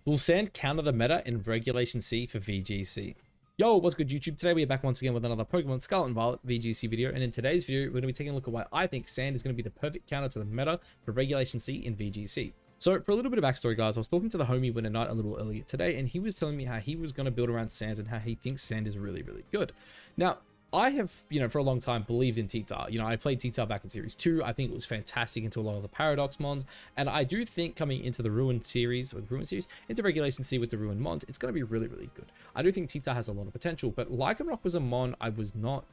Will Sand counter the meta in Regulation C for VGC? Yo, what's good YouTube? Today we are back once again with another Pokemon Scarlet and Violet VGC video, and in today's video we're going to be taking a look at why I think Sand is going to be the perfect counter to the meta for Regulation C in VGC. So for a little bit of backstory, guys, I was talking to the homie Winter Knight a little earlier today, and he was telling me how he was going to build around Sand and how he thinks Sand is really, really good. Now, I have, for a long time believed in T-Tar. I played T-Tar back in Series 2. I think it was fantastic into a lot of the Paradox mons. And I do think coming into the Ruined Series, into Regulation C with the Ruined mons, it's going to be really, really good. I do think T-Tar has a lot of potential, but Lycanroc was a mon I was not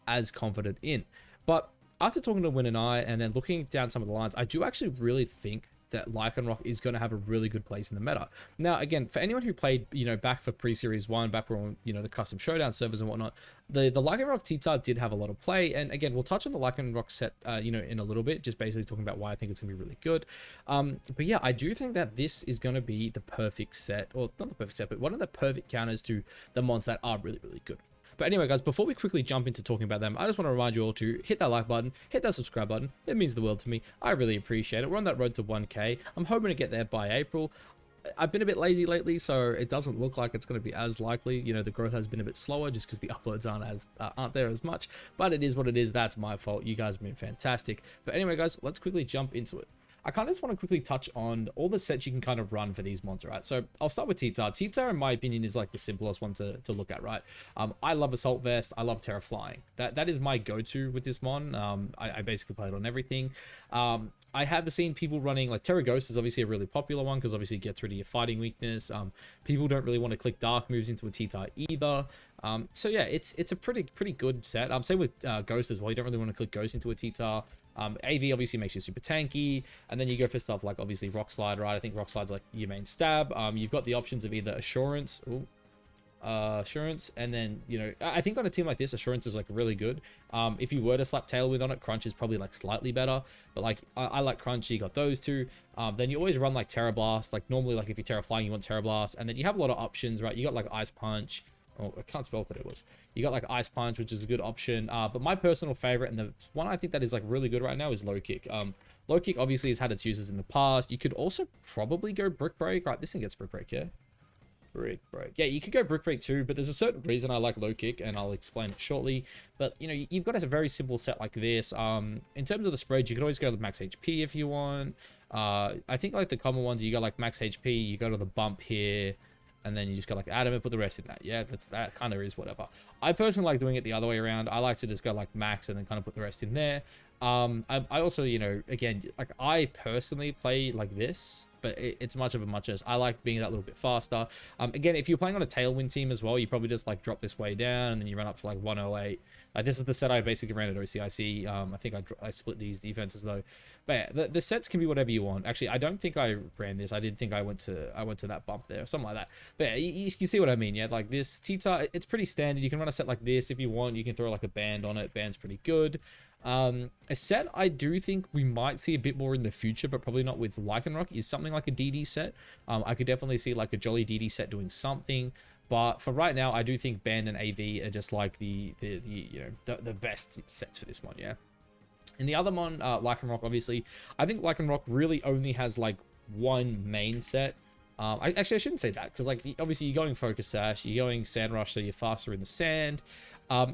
as confident in. But after talking to Win and I, and then looking down some of the lines, I do actually really think that Lycanroc is going to have a really good place in the meta. Now, again, for anyone who played, back for pre-series 1, back when, the custom showdown servers and whatnot, the Lycanroc T-Tar did have a lot of play. And again, we'll touch on the Lycanroc set, in a little bit, just basically talking about why I think it's going to be really good. But yeah, I do think that this is going to be the perfect set, or not the perfect set, but one of the perfect counters to the mons that are really, really good. But anyway, guys, before we quickly jump into talking about them, I just want to remind you all to hit that like button, hit that subscribe button. It means the world to me. I really appreciate it. We're on that road to 1K. I'm hoping to get there by April. I've been a bit lazy lately, so it doesn't look like it's going to be as likely. The growth has been a bit slower just because the uploads aren't there as much. But it is what it is. That's my fault. You guys have been fantastic. But anyway, guys, let's quickly jump into it. I kind of just want to quickly touch on all the sets you can kind of run for these mons, right? So I'll start with T-Tar. T-Tar, in my opinion, is like the simplest one to look at, right? I love Assault Vest. I love Terra Flying. That is my go-to with this mon. I basically play it on everything. I have seen people running, like Terra Ghost is obviously a really popular one because obviously it gets rid of your fighting weakness. People don't really want to click dark moves into a T-Tar either. So yeah, it's a pretty good set. Same with Ghost as well. You don't really want to click Ghost into a T-Tar. AV obviously makes you super tanky, and then you go for stuff like obviously Rock Slide, right? I think Rock Slide's like your main stab. You've got the options of either Assurance, and then I think on a team like this, Assurance is like really good. If you were to slap Tailwind on it, Crunch is probably like slightly better, but like I like Crunch. You got those two. Then you always run like Terra Blast. Like normally, like if you're Terra Flying, you want Terra Blast, and then you have a lot of options, right? You got like Ice Punch. Oh, I can't spell what it was. You got like Ice Punch, which is a good option. But my personal favorite, and the one I think that is like really good right now, is Low Kick. Low Kick obviously has had its uses in the past. You could also probably go Brick Break. Right, this thing gets Brick Break, yeah? Brick Break. Yeah, you could go Brick Break too, but there's a certain reason I like Low Kick, and I'll explain it shortly. But, you've got a very simple set like this. In terms of the spreads, you could always go with max HP if you want. I think like the common ones, you got like max HP, you go to the bump here, and then you just go like Adam and put the rest in that. Yeah, that kind of is whatever. I personally like doing it the other way around. I like to just go like max and then kind of put the rest in there. I also, again, like I personally play like this, but it's much of a muchness. I like being that little bit faster. Again, if you're playing on a Tailwind team as well, you probably just like drop this way down and then you run up to like 108. Like this is the set I basically ran at OCIC. I think I split these defenses though. But yeah, the sets can be whatever you want. Actually, I don't think I ran this. I did think I went to that bump there or something like that. But yeah, you see what I mean, yeah? Like this T-Tar, it's pretty standard. You can run a set like this if you want. You can throw like a band on it. Band's pretty good. A set I do think we might see a bit more in the future, but probably not with Lycanroc, is something like a DD set. I could definitely see like a Jolly DD set doing something. But for right now, I do think Band and AV are just like the best sets for this mod, yeah. And the other mon, Lycanroc, obviously, I think Lycanroc really only has like one main set. I shouldn't say that, because like obviously you're going Focus Sash, you're going Sand Rush, so you're faster in the sand.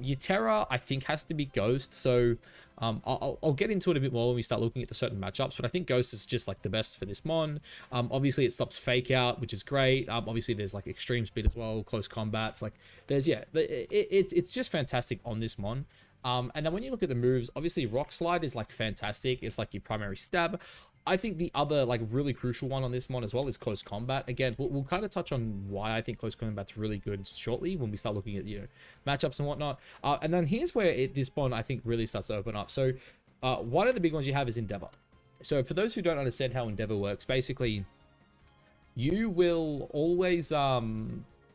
Your Terra, I think, has to be Ghost. So I'll get into it a bit more when we start looking at the certain matchups, but I think Ghost is just like the best for this mon. Obviously it stops Fake Out, which is great. Obviously there's like extreme speed as well, close combats. Like there's, yeah, it's just fantastic on this mon. And then when you look at the moves, obviously Rock Slide is like fantastic. It's like your primary stab. I think the other like really crucial one on this mon as well is Close Combat. Again, we'll kind of touch on why I think Close Combat's really good shortly when we start looking at, matchups and whatnot. And then here's where this mon I think really starts to open up. So one of the big ones you have is Endeavor. So for those who don't understand how Endeavor works, basically you will always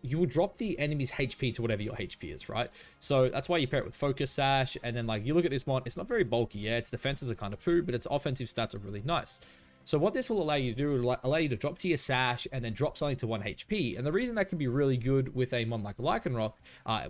you will drop the enemy's HP to whatever your HP is, right? So that's why you pair it with Focus Sash. And then like you look at this mon, it's not very bulky. Yeah, its defenses are kind of poo, but its offensive stats are really nice. So what this will allow you to do, will allow you to drop to your sash and then drop something to 1 HP. And the reason that can be really good with a mon like Lycanroc,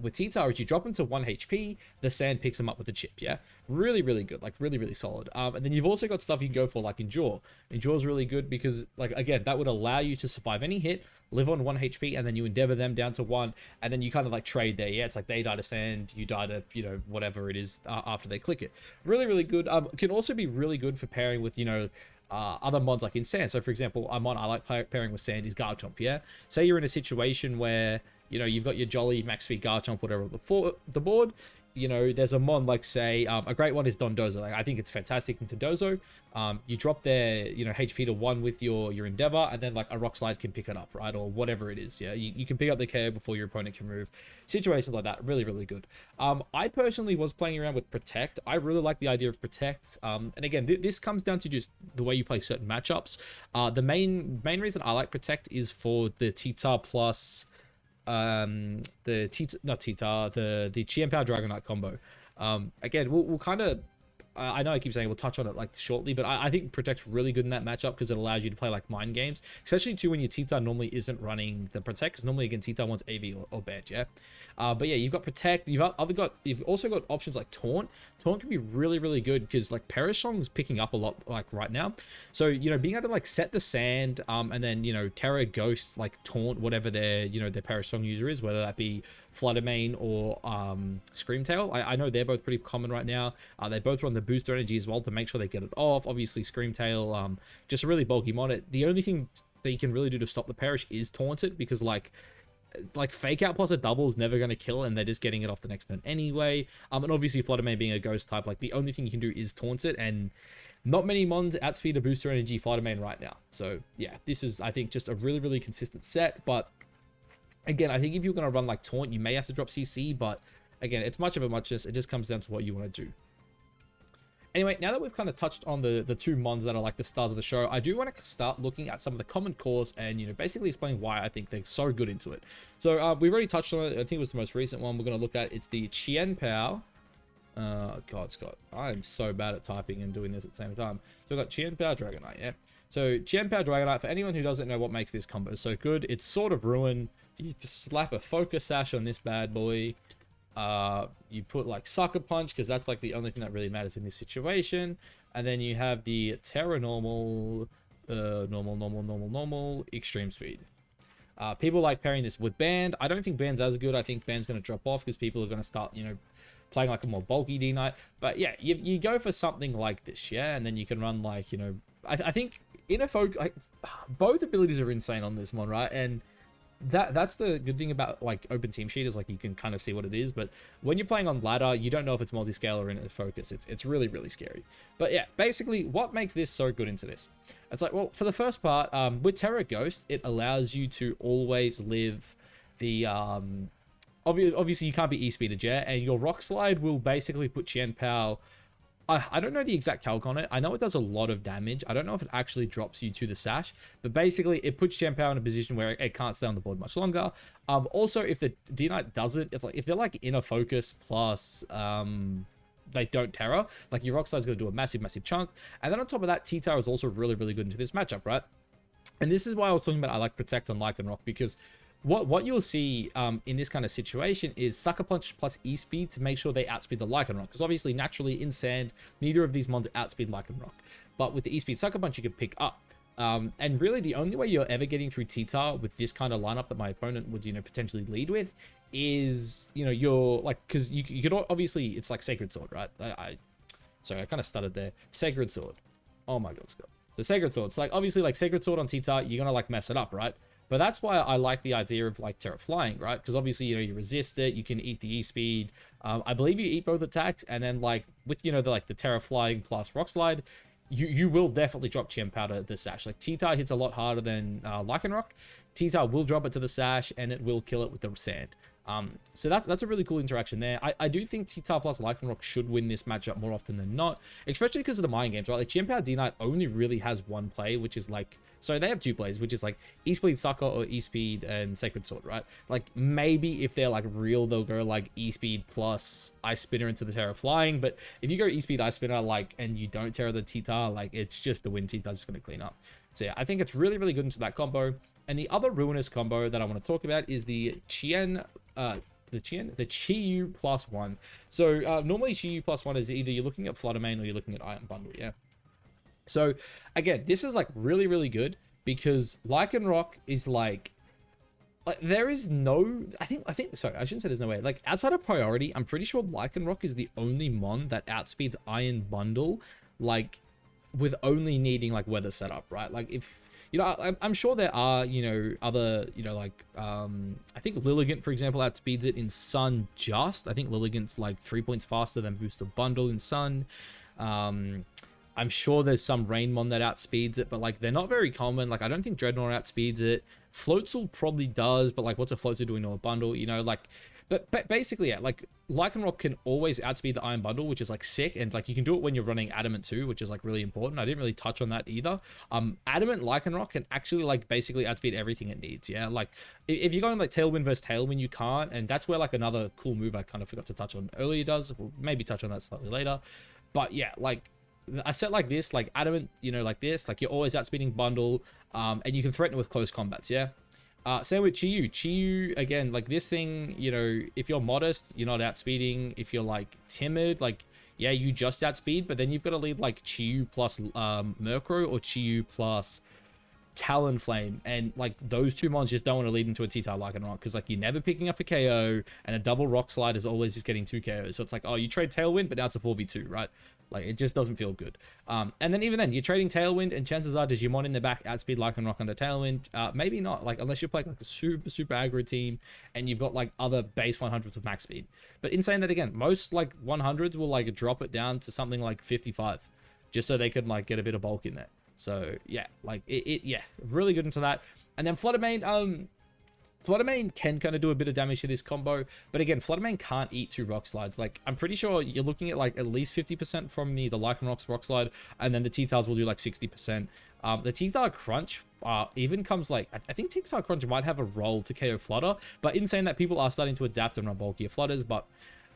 with T-Tar, is you drop him to 1 HP, the sand picks him up with a chip, yeah? Really, really good, like really, really solid. And then you've also got stuff you can go for like Endure. Endure is really good because, like, again, that would allow you to survive any hit, live on 1 HP, and then you endeavor them down to 1, and then you kind of like trade there, yeah? It's like they die to sand, you die to, you know, whatever it is after they click it. Really, really good. Can also be really good for pairing with, you know, other mods like in sand. So for example, a mod I like pairing with sand is Garchomp, yeah? Say you're in a situation where, you know, you've got your Jolly, Max Speed, Garchomp, whatever, before the board. You know, there's a mon like, say, a great one is Dondozo. Like, I think it's fantastic in Dondozo. You drop their, you know, HP to 1 with your Endeavor, and then like a Rock Slide can pick it up, right? Or whatever it is, yeah? You can pick up the KO before your opponent can move. Situations like that, really, really good. I personally was playing around with Protect. I really like the idea of Protect. And again, this comes down to just the way you play certain matchups. The main reason I like Protect is for the T-Tar plus... the Chien-Pao Dragonite combo. Again, we'll kind of, I know I keep saying we'll touch on it like shortly, but I think Protect's really good in that matchup because it allows you to play like mind games, especially too when your T-Tar normally isn't running the Protect, because normally again T-Tar wants AV or Badge, yeah. But yeah, you've got Protect, you've also got options like Taunt. Taunt can be really, really good because like Perish Song is picking up a lot like right now. So, you know, being able to like set the sand, and then, you know, Terra, Ghost, like Taunt, whatever their, you know, their Perish Song user is, whether that be Fluttermane or Screamtail. I know they're both pretty common right now. They both run the booster energy as well to make sure they get it off. Obviously Screamtail, just a really bulky mon. The only thing that you can really do to stop the Perish is Taunt it, because like Fake Out plus a double is never going to kill, and they're just getting it off the next turn anyway. And obviously Fluttermane being a ghost type, like the only thing you can do is Taunt it, and not many mons outspeed a booster energy Fluttermane right now. So yeah, this is, I think, just a really, really consistent set. But again, I think if you're going to run like Taunt, you may have to drop CC, but again, it's much of a muchness. It just comes down to what you want to do. Anyway, now that we've kind of touched on the two mons that are like the stars of the show, I do want to start looking at some of the common cores and, you know, basically explain why I think they're so good into it. So we've already touched on it. I think it was the most recent one we're going to look at. It's the Chien-Pao. God, Scott, I'm so bad at typing and doing this at the same time. So we've got Chien-Pao Dragonite, yeah? So Chien-Pao Dragonite, for anyone who doesn't know what makes this combo so good, it's sort of ruined. You slap a Focus Sash on this bad boy. You put like Sucker Punch, because that's like the only thing that really matters in this situation, and then you have the Terra normal, extreme speed. People like pairing this with Band. I don't think Band's as good. I think Band's going to drop off because people are going to start, you know, playing like a more bulky D-Knight. But yeah, you go for something like this, yeah, and then you can run like, you know, I think Inner Focus, like, both abilities are insane on this mon, right? And that's the good thing about like Open Team Sheet, is like you can kind of see what it is, but when you're playing on ladder, you don't know if it's multi-scale or Inner Focus. It's really, really scary. But yeah, basically what makes this so good into this, it's like, well, for the first part, with Terra Ghost, it allows you to always live the obviously you can't be E-speeded, yeah, and your Rock Slide will basically put Chien-Pao, I don't know the exact calc on it. I know it does a lot of damage. I don't know if it actually drops you to the sash, but basically it puts Chien-Pao in a position where it can't stay on the board much longer. Also, if the D-Knight doesn't, if they're like Inner Focus plus they don't Terra, like your Rock Slide's going to do a massive, massive chunk. And then on top of that, T-Tar is also really, really good into this matchup, right? And this is why I was talking about I like Protect on Lycanroc, because what you'll see in this kind of situation is Sucker Punch plus E-Speed to make sure they outspeed the Lycanroc. Because obviously, naturally, in Sand, neither of these mons outspeed Lycanroc. But with the E-Speed Sucker Punch, you can pick up. And really, the only way you're ever getting through T-Tar with this kind of lineup that my opponent would, you know, potentially lead with is, you know, you're like, because you could obviously, it's like Sacred Sword, right? Sorry, I kind of stuttered there. Sacred Sword. Oh my God, Scott. So Sacred Sword. It's like, obviously, like Sacred Sword on T-Tar, you're going to like mess it up, right? But that's why I like the idea of like Terra Flying, right? Because obviously, you know, you resist it, you can eat the E-Speed. I believe you eat both attacks, and then like with, you know, the Terra Flying plus Rock Slide, you will definitely drop Chien-Pao to the sash. Like T-Tar hits a lot harder than Lycanroc. T-Tar will drop it to the sash, and it will kill it with the sand. So that's a really cool interaction there. I do think T-Tar plus Lycanroc should win this matchup more often than not, especially because of the mind games, right? Like Chien-Pao D-Knight only really has one play, which is like, so they have two plays, which is like E-Speed Sucker or E-Speed and Sacred Sword, right? Like maybe if they're like real, they'll go like E-Speed plus Ice Spinner into the Terra Flying, but if you go E-Speed Ice Spinner, like, and you don't Terra the T-Tar, like it's just the win T-Tar's just going to clean up. So yeah, I think it's really, really good into that combo. And the other ruinous combo that I want to talk about is the Chi-Yu +1. So normally Chi-Yu +1 is either you're looking at Flutter Mane or you're looking at Iron Bundle, yeah. So again, this is like really, really good because Lycanroc is like there is no, I think, sorry, I shouldn't say there's no way. Like outside of priority, I'm pretty sure Lycanroc is the only mon that outspeeds Iron Bundle, like with only needing like weather setup, right? Like if, you know, I'm sure there are, you know, other, you know, like, I think Lilligant, for example, outspeeds it in Sun just. I think Lilligant's like 3 points faster than Booster Bundle in Sun. I'm sure there's some Rainmon that outspeeds it, but like they're not very common. Like I don't think Dreadnought outspeeds it. Floatzel probably does, but like what's a Floatzel doing to a bundle, you know, like, but basically, yeah, like Lycanroc can always outspeed the Iron Bundle, which is like sick, and like you can do it when you're running Adamant too, which is like really important. I didn't really touch on that either. Adamant Lycanroc can actually like basically outspeed everything it needs, yeah. Like if you're going like Tailwind versus Tailwind, you can't, and that's where like another cool move I kind of forgot to touch on earlier does. We'll maybe touch on that slightly later, but yeah, like a set like this, like Adamant, you know, like this, like you're always outspeeding Bundle, and you can threaten it with close combats, yeah. Same with Chi-Yu. Chi-Yu, again, like this thing, you know, if you're modest, you're not outspeeding. If you're like timid, like, yeah, you just outspeed, but then you've got to lead like Chi-Yu plus Murkrow or Chi-Yu plus Talonflame, and like those two mons just don't want to lead into a T-Tar Lycanroc because like you're never picking up a KO, and a double Rock Slide is always just getting 2 KOs. So it's like, oh, you trade Tailwind, but now it's a 4v2, right? Like it just doesn't feel good. And then even then, you're trading Tailwind, and chances are, does your mon in the back outspeed Lycanroc under Tailwind? Maybe not. Like unless you're playing like a super aggro team, and you've got like other base 100s with max speed. But in saying that, again, most like 100s will like drop it down to something like 55, just so they could like get a bit of bulk in there. So yeah, like yeah, really good into that. And then Flutter Mane, Flutter Mane can kind of do a bit of damage to this combo, but again, Flutter Mane can't eat 2 Rock Slides. Like I'm pretty sure you're looking at like at least 50% from the Lycanroc's Rock Slide, and then the T-Tars will do like 60%. The T-Tar Crunch even comes like, I think T-Tar Crunch might have a role to KO Flutter, but in saying that, people are starting to adapt and run bulkier Flutters, but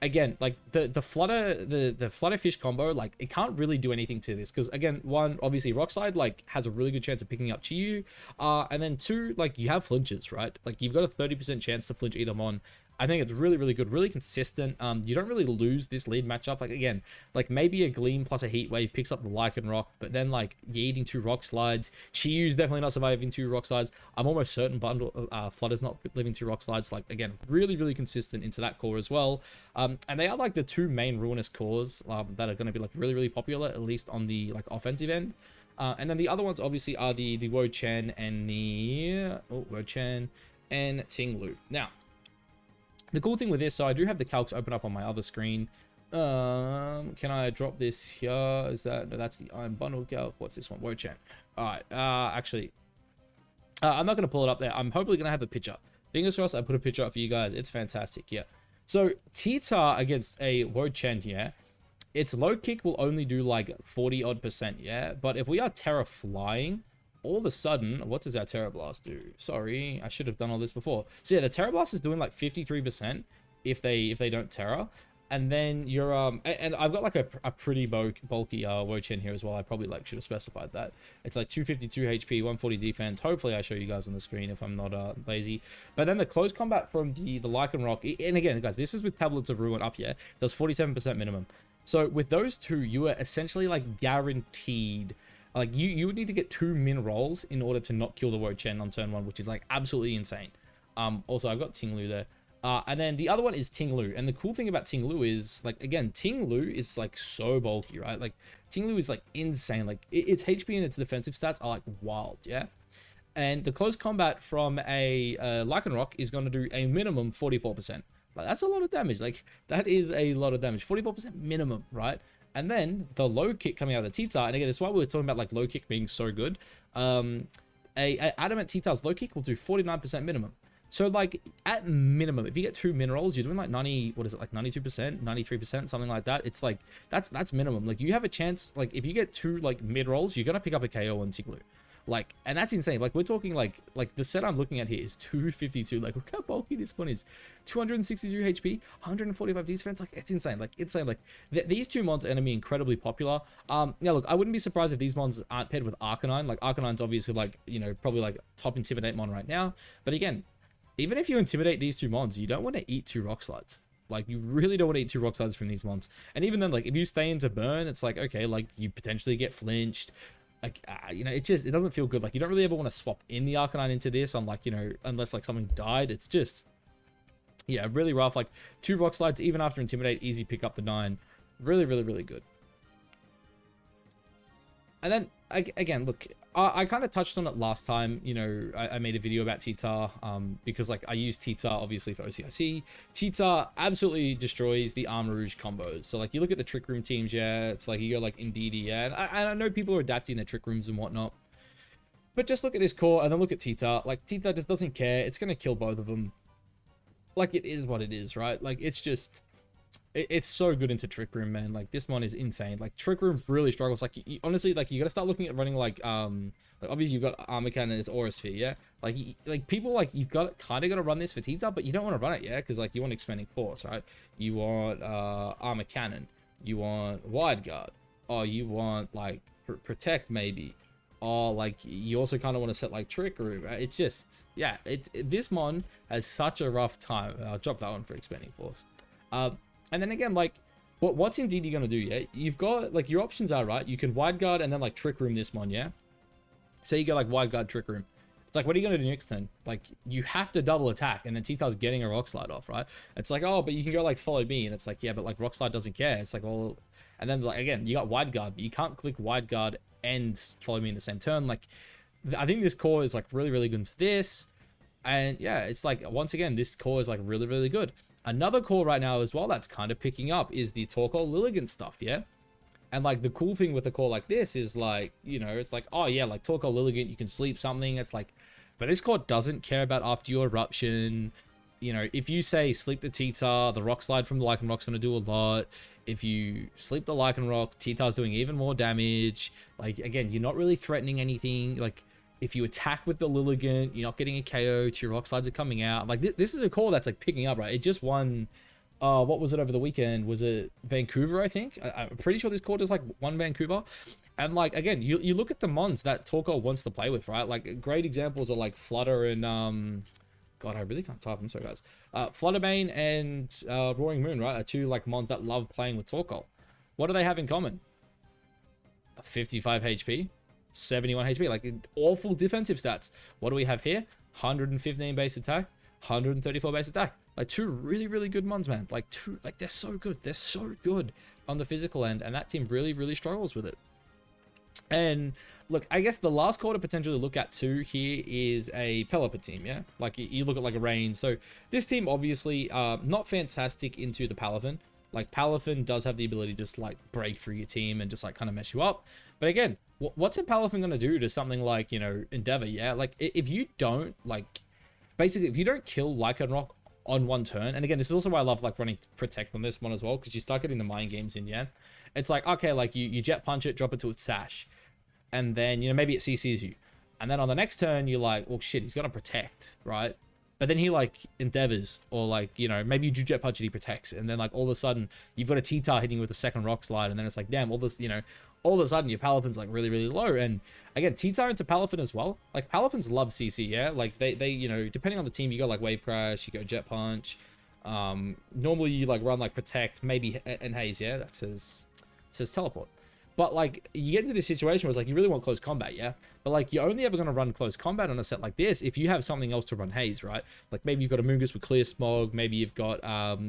again, like the Flutterfish combo, like it can't really do anything to this because again, one, obviously Rock Slide like has a really good chance of picking up Chi-Yu, and then 2, like you have flinches, right? Like you've got a 30% chance to flinch either mon. I think it's really, really good, really consistent. You don't really lose this lead matchup. Like again, like maybe a Gleam plus a Heat Wave picks up the Lycanroc, but then like you're eating 2 Rock Slides. Chi-Yu's definitely not surviving 2 Rock Slides. I'm almost certain Flutter's not living 2 Rock Slides. Like again, really, really consistent into that core as well. And they are like the 2 main ruinous cores that are going to be like really, really popular, at least on the like offensive end. And then the other ones obviously are the Wo-Chen and the Wo-Chen and Ting-Lu. Now, the cool thing with this, so I do have the calcs open up on my other screen. Can I drop this here? Is that, no, that's the Iron Bundle calc. What's this one? Wo-Chen. All right. Actually, I'm not going to pull it up there. I'm hopefully going to have a picture. Fingers crossed, I put a picture up for you guys. It's fantastic. Yeah. So T-Tar against a Wo-Chen here, its low kick will only do like 40 odd %. Yeah. But if we are Terra Flying, all of a sudden, what does our Terra Blast do? Sorry, I should have done all this before. So yeah, the Terra Blast is doing like 53% if they don't Terra. And then you're and I've got like a pretty bulky Wo-Chen here as well. I probably like should have specified that. It's like 252 HP, 140 defense. Hopefully I show you guys on the screen if I'm not lazy. But then the close combat from the Lycanroc, and again guys, this is with Tablets of Ruin up here. It does 47% minimum. So with those two, you are essentially like guaranteed. Like you would need to get 2 min rolls in order to not kill the Wo-Chen on turn 1, which is like absolutely insane. Also I've got Ting-Lu there. And then the other one is Ting-Lu. And the cool thing about Ting-Lu is like, again, Ting-Lu is like so bulky, right? Like Ting-Lu is like insane. Like its HP and its defensive stats are like wild. Yeah. And the close combat from a Lycanroc is going to do a minimum 44%. Like that's a lot of damage. Like that is a lot of damage. 44% minimum, right? And then the low kick coming out of the T-Tar, and again, that's why we were talking about like low kick being so good. A Adamant T-Tar's low kick will do 49% minimum. So like at minimum, if you get 2 minerals, you're doing like 90, what is it, like 92%, 93%, something like that. It's like that's minimum. Like you have a chance, like if you get 2 like mid-rolls, you're gonna pick up a KO on Tiglu. Like, and that's insane. Like we're talking like the set I'm looking at here is 252. Like look how bulky this one is. 262 HP, 145 defense. Like it's insane. Like insane. Like these 2 mons are gonna be incredibly popular. Yeah, look, I wouldn't be surprised if these mons aren't paired with Arcanine. Like Arcanine's obviously like, you know, probably like top intimidate mon right now. But again, even if you intimidate these 2 mons, you don't want to eat 2 rock slides. Like you really don't want to eat 2 rock slides from these mons. And even then, like if you stay into burn, it's like, okay, like you potentially get flinched. Like, you know, it doesn't feel good. Like, you don't really ever want to swap in the Arcanine into this on, like, you know, unless, like, something died. It's just, yeah, really rough. Like, 2 rock slides, even after Intimidate, easy pick up the 9. Really, really, really good. And then, again, look, I kind of touched on it last time. You know, I made a video about T-Tar because, like, I use T-Tar, obviously, for OCIC. T-Tar absolutely destroys the Armor Rouge combos. So, like, you look at the Trick Room teams, yeah, it's like, you go, like, Indeedee, yeah. And I know people are adapting their Trick Rooms and whatnot. But just look at this core and then look at T-Tar. Like, T-Tar just doesn't care. It's going to kill both of them. Like, it is what it is, right? Like, it's just... It's so good into Trick Room, man. Like this mon is insane. Like Trick Room really struggles. Like honestly, like you gotta start looking at running like obviously you've got Armor Cannon and it's Aura Sphere, yeah. Like people like you've got kind of got to run this for T-Tar, but you don't want to run it, yeah, because like you want Expanding Force, right? You want Armor Cannon, you want Wide Guard, or you want like Protect maybe, or like you also kind of want to set like Trick Room. Right? It's just yeah, this mon has such a rough time. I'll drop that one for Expanding Force. And then again, like, what's Indeedee gonna do, yeah? You've got, like, your options are, right? You can Wide Guard and then, like, Trick Room this mon, yeah? So you go, like, Wide Guard, Trick Room. It's like, what are you gonna do next turn? Like, you have to double attack, and then T-Tar's getting a Rock Slide off, right? It's like, oh, but you can go, like, Follow Me, and it's like, yeah, but, like, Rock Slide doesn't care. It's like, well... And then, like, again, you got Wide Guard, but you can't click Wide Guard and Follow Me in the same turn. Like, I think this core is, like, really, really good into this. And, yeah, it's like, once again, this core is, like, really, really good. Another core right now as well that's kind of picking up is the Torkoal Lilligant stuff, yeah? And, like, the cool thing with a core like this is, like, you know, it's like, oh, yeah, like, Torkoal Lilligant, you can sleep something. It's like, but this core doesn't care about after your Eruption. You know, if you say sleep the T-Tar, the Rock Slide from the Lycanroc's going to do a lot. If you sleep the Lycanroc, T-Tar's doing even more damage. Like, again, you're not really threatening anything. Like, if you attack with the Lilligant, you're not getting a KO, 2 Rock Slides are coming out. Like, this is a core that's, like, picking up, right? It just won, what was it over the weekend? Was it Vancouver, I think? I'm pretty sure this core just, like, won Vancouver. And, like, again, you look at the mons that Torkoal wants to play with, right? Like, great examples are, like, Flutter and, God, I really can't type. I'm sorry, guys. Flutterbane and Roaring Moon, right? Are 2, like, mons that love playing with Torkoal. What do they have in common? 55 HP. 71 HP, like awful defensive stats. What do we have here? 115 base attack, 134 base attack. Like 2 really, really good mons, man. Like they're so good. They're so good on the physical end, and that team really, really struggles with it. And look, I guess the last core to potentially look at too here is a Pelipper team, yeah? Like you look at like a Rain. So this team obviously not fantastic into the Palafin. Like Palafin does have the ability to just like break through your team and just like kind of mess you up. But again, what's a Palafin going to do to something like, you know, Endeavor, yeah? Like if you don't like, basically if you don't kill Lycanroc on 1 turn, and again, this is also why I love like running Protect on this one as well, because you start getting the mind games in, yeah? It's like, okay, like you Jet Punch it, drop it to its sash, and then, you know, maybe it CCs you. And then on the next turn, you're like, well, shit, he's going to Protect, right? But then he like Endeavors, or like, you know, maybe you do Jet Punch and he protects, and then like all of a sudden you've got a T-Tar hitting with a second Rock Slide, and then it's like, damn, all this, you know, all of a sudden your Palafin's like really, really low. And again, T-Tar into Palafin as well. Like Palafins love CC, yeah? Like they, you know, depending on the team, you go like Wave Crash, you go Jet Punch. Normally you like run like Protect, maybe, and Haze, yeah? That says Teleport. But like you get into this situation where it's like you really want close combat, yeah? But like you're only ever going to run close combat on a set like this if you have something else to run Haze, right? Like maybe you've got a Moongus with Clear Smog, maybe you've got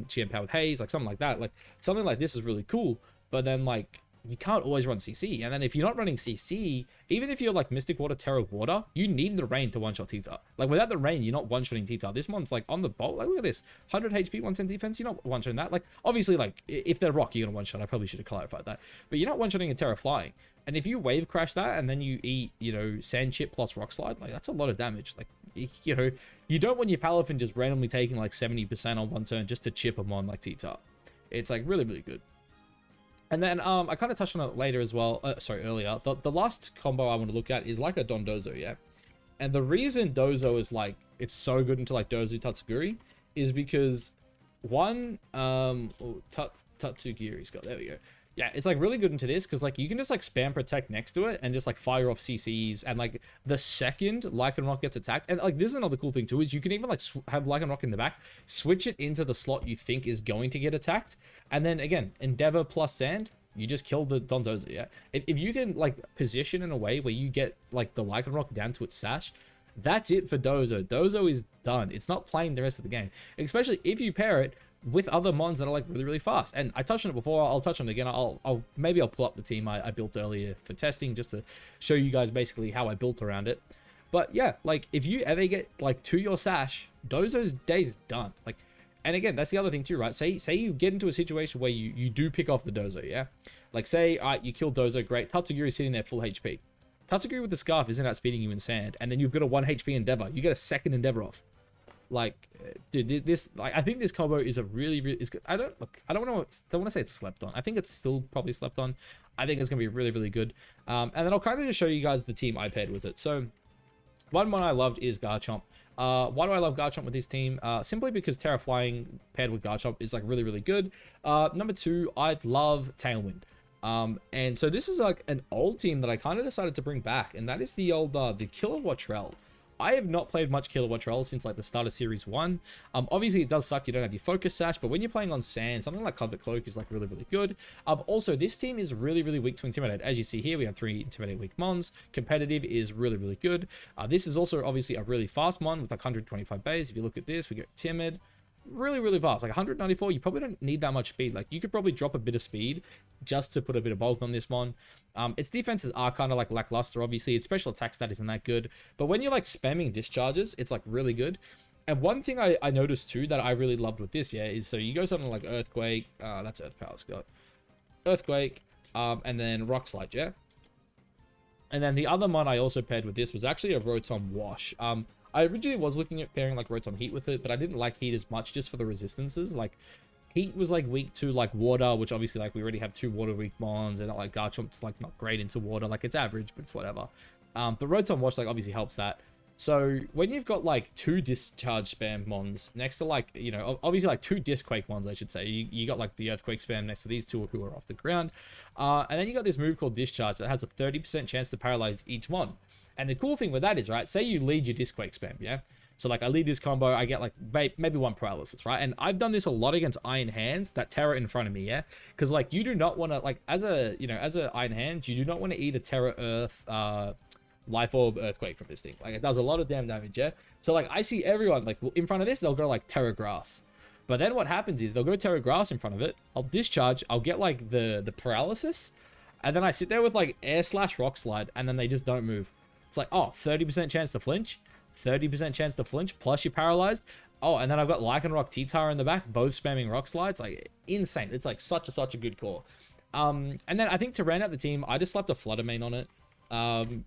Chien-Pao with Haze, like something like that. Like something like this is really cool. But then like you can't always run CC. And then if you're not running CC, even if you're like Mystic Water, Terra Water, you need the rain to one-shot T-Tar. Like without the rain, you're not one-shotting T-Tar. This mon's like on the bolt. Like look at this, 100 HP, 110 defense. You're not one-shotting that. Like obviously, like if they're rock, you're gonna one-shot. I probably should have clarified that. But you're not one-shotting a Terra Flying. And if you wave crash that and then you eat, you know, Sand Chip plus Rock Slide, like that's a lot of damage. Like you know, you don't want your Palafin just randomly taking like 70% on one turn just to chip them on like T-Tar. It's like really, really good. And then I kind of touched on it later as well. Earlier. The last combo I want to look at is like a Dondozo, yeah. And the reason Dozo is like it's so good into like Dozu Tatsugiri is because one Tatsugiri's got, there we go. Yeah, it's like really good into this because like you can just like spam protect next to it and just like fire off CCs, and like the second Lycanroc gets attacked, and like this is another cool thing too, is you can even like have Lycanroc in the back, switch it into the slot you think is going to get attacked, and then again Endeavor plus Sand, you just kill the Dondozo. Yeah, if you can like position in a way where you get like the Lycanroc down to its sash, that's it for Dozo. Dozo is done. It's not playing the rest of the game, especially if you pair it with other mons that are like really, really fast. And I touched on it before, I'll touch on it again. Maybe I'll pull up the team I built earlier for testing just to show you guys basically how I built around it. But yeah, like if you ever get like to your sash, Dozo's day's done. Like, and again, that's the other thing too, right? Say you get into a situation where you do pick off the Dozo, yeah? Like say, all right, you kill Dozo, great. Tatsugiri's sitting there full HP. Tatsugiri with the Scarf isn't outspeeding you in Sand, and then you've got a 1 HP Endeavor. You get a second Endeavor off. Like, dude, this, like, I think this combo is a really, really, is good. I don't want to say it's slept on. I think it's still probably slept on. I think it's gonna be really, really good. And then I'll kind of just show you guys the team I paired with it. So one I loved is Garchomp. Why do I love Garchomp with this team? Simply because Terra Flying paired with Garchomp is like really, really good. Number 2, I love Tailwind. And so this is like an old team that I kind of decided to bring back, and that is the old the Kilowattrel. I have not played much Kilowattrel since like the start of Series 1. Obviously it does suck you don't have your Focus Sash, but when you're playing on Sand, something like Covered Cloak is like really, really good. Also, this team is really, really weak to Intimidate. As you see here, we have 3 Intimidate weak mons. Competitive is really, really good. This is also obviously a really fast mon with like 125 base. If you look at this, we get Timid. Really, really fast. Like 194, you probably don't need that much speed. Like you could probably drop a bit of speed just to put a bit of bulk on this mon. Its defenses are kind of like lackluster, obviously. Its special attack stat isn't that good, but when you're like spamming discharges, it's like really good. And one thing I noticed too that I really loved with this, yeah, is so you go something like Earthquake, that's Earth Power, Scott. Earthquake, and then Rock Slide, yeah. And then the other mon I also paired with this was actually a Rotom Wash. I originally was looking at pairing like Rotom Heat with it, but I didn't like Heat as much just for the resistances. Like Heat was like weak to like water, which obviously like we already have 2 water weak mons, and like Garchomp's like not great into water. Like it's average, but it's whatever. But Rotom Wash like obviously helps that. So when you've got like 2 discharge spam mons next to like, you know, obviously like 2 disc quake mons, I should say. You got like the earthquake spam next to these 2 who are off the ground. And then you got this move called discharge that has a 30% chance to paralyze each mon. And the cool thing with that is, right, say you lead your Disquake spam, yeah? So, like, I lead this combo, I get, like, maybe 1 paralysis, right? And I've done this a lot against Iron Hands that Terra in front of me, yeah? Because, like, you do not want to, like, as a Iron Hand, you do not want to eat a Terra Earth, Life Orb Earthquake from this thing. Like, it does a lot of damn damage, yeah? So, like, I see everyone, like, in front of this, they'll go, like, Terra Grass. But then what happens is, they'll go Terra Grass in front of it, I'll discharge, I'll get, like, the paralysis, and then I sit there with, like, Air Slash Rock Slide, and then they just don't move. It's like, oh, 30% chance to flinch, 30% chance to flinch, plus you're paralyzed. Oh, and then I've got Lycanroc T-Tar in the back, both spamming Rock Slides. Like, insane. It's like such a good call. And then I think to round out the team, I just slapped a Flutter main on it.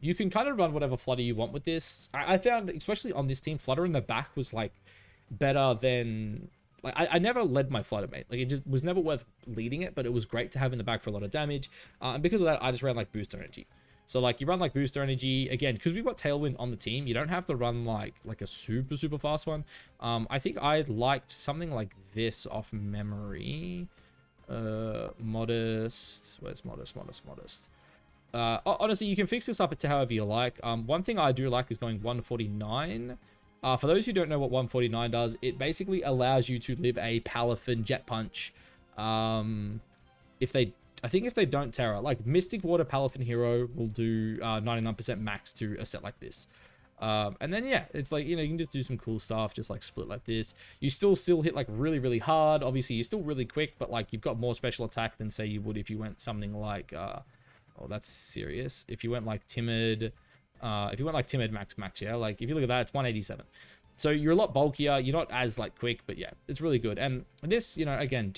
You can kind of run whatever Flutter you want with this. I found, especially on this team, Flutter in the back was like better than... Like, I never led my Flutter main. Like, it just was never worth leading it, but it was great to have in the back for a lot of damage. And because of that, I just ran like Booster Energy. So, like, you run, like, Booster Energy. Again, because we've got Tailwind on the team, you don't have to run, like a super, super fast one. I think I liked something like this off memory. Modest. Where's Modest? Honestly, you can fix this up to however you like. One thing I do like is going 149. For those who don't know what 149 does, it basically allows you to live a Palafin Jet Punch. I think if they don't Terra, like Mystic Water Palafin Hero will do 99% max to a set like this. And then yeah, it's like, you know, you can just do some cool stuff, just like split like this. You still hit like really hard. Obviously you're still really quick, but like you've got more special attack than say you would if you went something like oh, that's serious. If you went like timid, max, yeah, like if you look at that, it's 187. So you're a lot bulkier, you're not as like quick, but yeah, it's really good. And this, you know, again,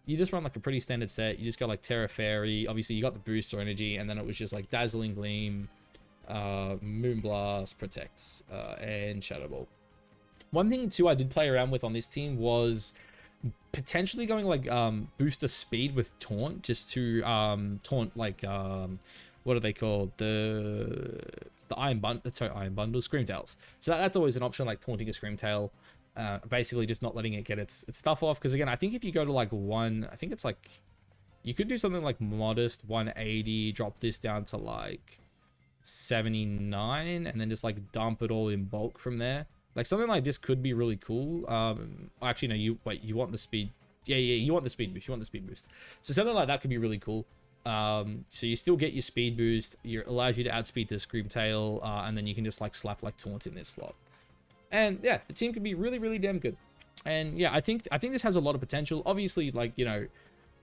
you just run like a pretty standard set. You just got like Terra Fairy, obviously you got the booster energy, and then it was just like Dazzling Gleam, Moonblast, Protect, and Shadow Ball. One thing too I did play around with on this team was potentially going like booster speed with Taunt, just to taunt like what are they called, the Iron Bundle, Screamtails. So that's always an option, like taunting a Screamtail, basically just not letting it get its stuff off. Because again, I think if you go to like I think it's like, you could do something like modest 180, drop this down to like 79, and then just like dump it all in bulk from there. Like something like this could be really cool. Actually no, you want the speed. Yeah, you want the speed boost. So something like that could be really cool. So you still get your speed boost. It allows you to add speed to Screamtail, and then you can just like slap like Taunt in this slot. And yeah, the team could be really damn good. And yeah, I think this has a lot of potential. Obviously, like, you know,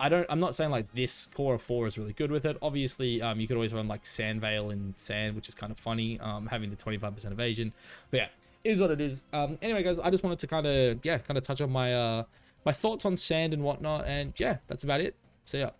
I'm not saying like this core of 4 is really good with it. Obviously, you could always run like Sandveil and Sand, which is kind of funny, having the 25% evasion. But yeah, it is what it is. Anyway, guys, I just wanted to kind of touch on my my thoughts on Sand and whatnot. And yeah, that's about it. See ya.